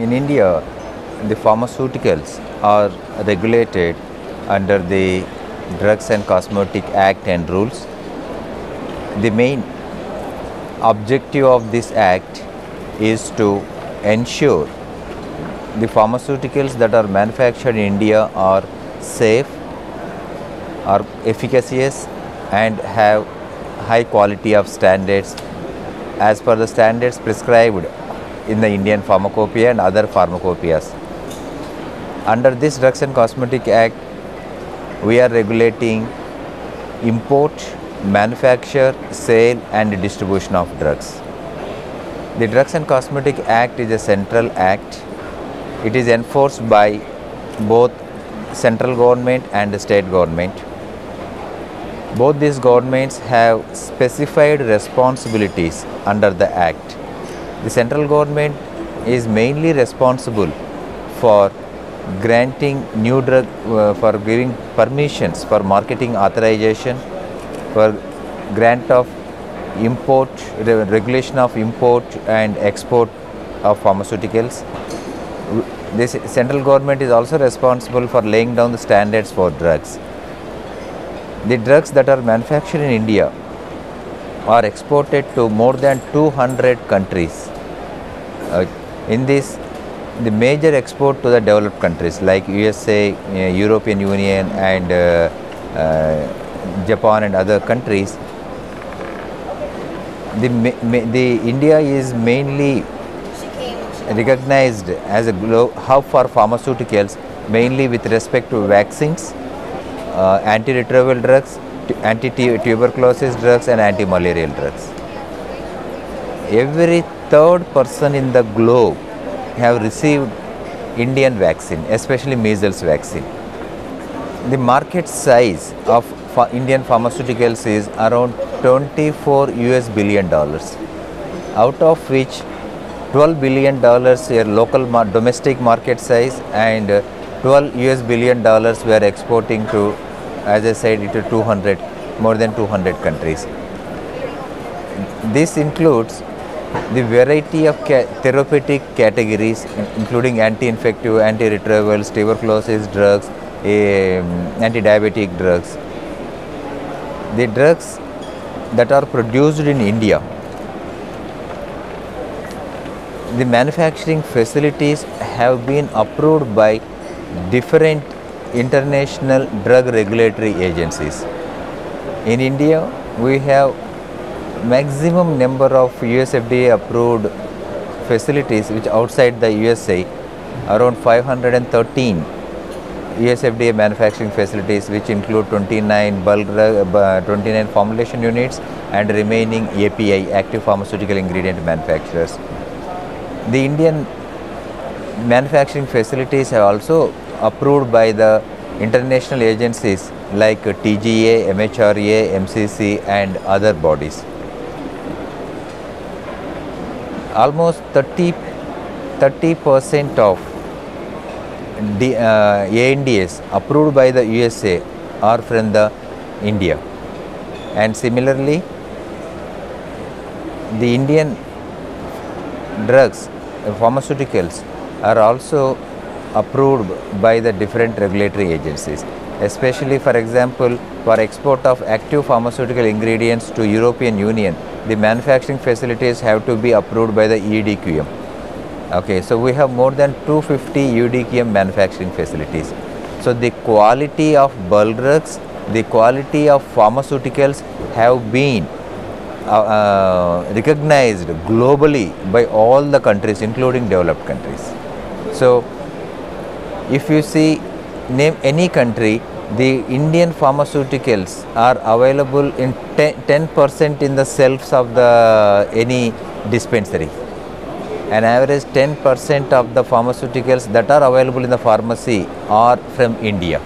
In India, the pharmaceuticals are regulated under the Drugs and Cosmetic Act and rules. The main objective of this act is to ensure the pharmaceuticals that are manufactured in India are safe, are efficacious and have high quality of standards as per the standards prescribed in the Indian Pharmacopoeia and other pharmacopoeias. Under this Drugs and Cosmetic Act, we are regulating import, manufacture, sale and distribution of drugs. The Drugs and Cosmetic Act is a central act. It is enforced by both central government and the state government. Both these governments have specified responsibilities under the act. The central government is mainly responsible for granting new drug, for giving permissions for marketing authorization, for grant of import, regulation of import and export of pharmaceuticals. This central government is also responsible for laying down the standards for drugs. The drugs that are manufactured in India are exported to more than 200 countries. In this, the major export to the developed countries like USA, European Union and Japan and other countries. The India is mainly recognized as a hub for pharmaceuticals, mainly with respect to vaccines, antiretroviral drugs, anti-tuberculosis drugs and anti-malarial drugs. Every third person in the globe have received Indian vaccine, especially measles vaccine. The market size of Indian pharmaceuticals is around $24 billion, out of which $12 billion are local domestic market size and $12 billion we are exporting to, as I said, to more than 200 countries. This includes the variety of therapeutic categories including anti-infective, antiretrovirals, tuberculosis drugs, anti-diabetic drugs. The drugs that are produced in India, the manufacturing facilities have been approved by different international drug regulatory agencies. In India, we have maximum number of USFDA approved facilities which outside the USA, around 513 USFDA manufacturing facilities which include 29 29 formulation units and remaining API, active pharmaceutical ingredient manufacturers. The Indian manufacturing facilities are also approved by the international agencies like TGA, MHRA, MCC and other bodies. Almost 30% of ANDAs approved by the USA are from the India, and similarly the Indian drugs, pharmaceuticals are also approved by the different regulatory agencies, especially for example for export of active pharmaceutical ingredients to European Union. The manufacturing facilities have to be approved by the EDQM. Okay, so we have more than 250 EDQM manufacturing facilities. So the quality of bulk drugs, the quality of pharmaceuticals have been recognized globally by all the countries, including developed countries. So if you see, name any country, the Indian pharmaceuticals are available in 10% in the shelves of the any dispensary. An average 10% of the pharmaceuticals that are available in the pharmacy are from India.